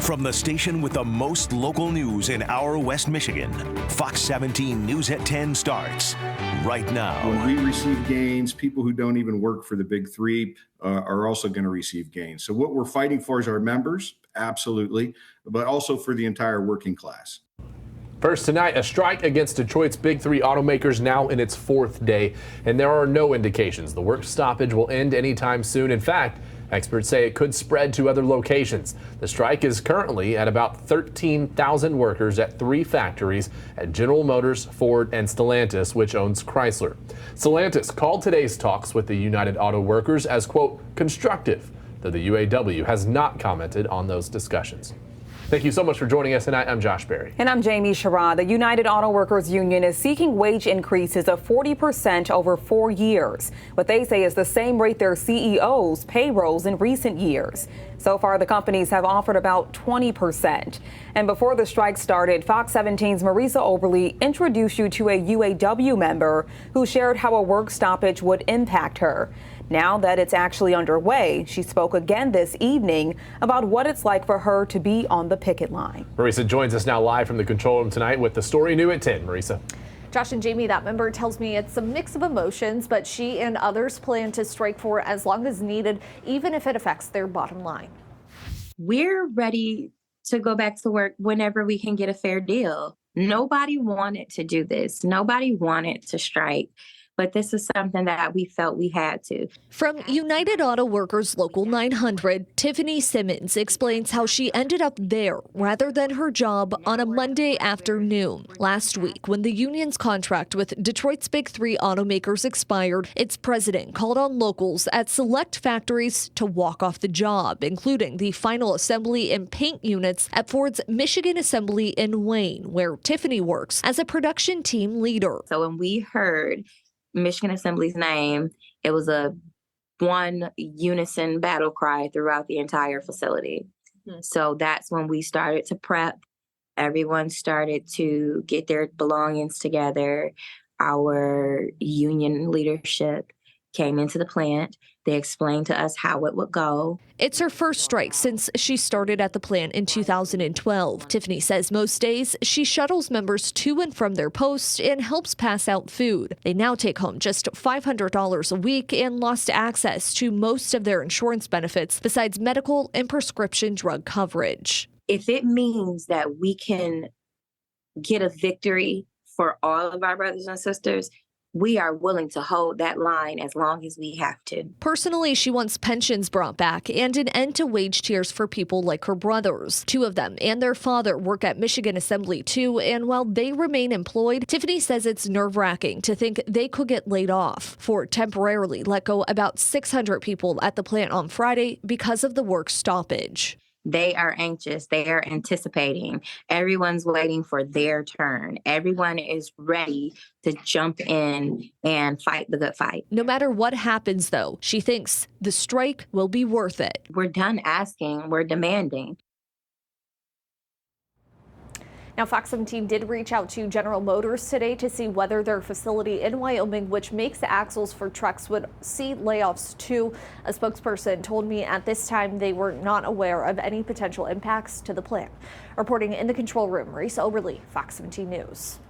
From the station with the most local news in our West Michigan, Fox 17 News at 10 starts right now. When we receive gains, people who don't even work for the big three are also going to receive gains. So what we're fighting for is our members, absolutely, but also for the entire working class. First tonight, a strike against Detroit's big three automakers now in its fourth day, and there are no indications the work stoppage will end anytime soon. In fact, experts say it could spread to other locations. The strike is currently at about 13,000 workers at three factories at General Motors, Ford, and Stellantis, which owns Chrysler. Stellantis called today's talks with the United Auto Workers as, quote, constructive, though the UAW has not commented on those discussions. Thank you so much for joining us tonight. I'm Josh Berry. And I'm Jamie Sherrod. The United Auto Workers Union is seeking wage increases of 40% over 4 years. What they say is the same rate their CEOs pay rose in recent years. So far, the companies have offered about 20%. And before the strike started, Fox 17's Marisa Oberly introduced you to a UAW member who shared how a work stoppage would impact her. Now that it's actually underway, she spoke again this evening about what it's like for her to be on the picket line. Marisa joins us now live from the control room tonight with the story new at 10. Marisa. Josh and Jamie, that member tells me it's a mix of emotions, but she and others plan to strike for as long as needed, even if it affects their bottom line. We're ready to go back to work whenever we can get a fair deal. Nobody wanted to do this. Nobody wanted to strike. But this is something that we felt we had to. From United Auto Workers Local 900, Tiffany Simmons explains how she ended up there rather than her job on a Monday afternoon. Last week, when the union's contract with Detroit's big three automakers expired, its president called on locals at select factories to walk off the job, including the final assembly and paint units at Ford's Michigan Assembly in Wayne, where Tiffany works as a production team leader. So when we heard Michigan Assembly's name, it was a one unison battle cry throughout the entire facility. So that's when we started to prep. Everyone started to get their belongings together. Our union leadership came into the plant. They explained to us how it would go. It's her first strike since she started at the plant in 2012. Tiffany says most days she shuttles members to and from their posts and helps pass out food. They now take home just $500 a week and lost access to most of their insurance benefits besides medical and prescription drug coverage. If it means that we can get a victory for all of our brothers and sisters, we are willing to hold that line as long as we have to. Personally, she wants pensions brought back and an end to wage tiers for people like her brothers. Two of them and their father work at Michigan Assembly too, and while they remain employed, Tiffany says it's nerve-wracking to think they could get laid off. Ford temporarily let go about 600 people at the plant on Friday because of the work stoppage. They are anxious. They are anticipating. Everyone's waiting for their turn. Everyone is ready to jump in and fight the good fight. No matter what happens, though, she thinks the strike will be worth it. We're done asking. We're demanding. Now, Fox 17 did reach out to General Motors today to see whether their facility in Wyoming, which makes the axles for trucks, would see layoffs too. A spokesperson told me at this time they were not aware of any potential impacts to the plant. Reporting in the control room, Marisa Oberly, Fox 17 News.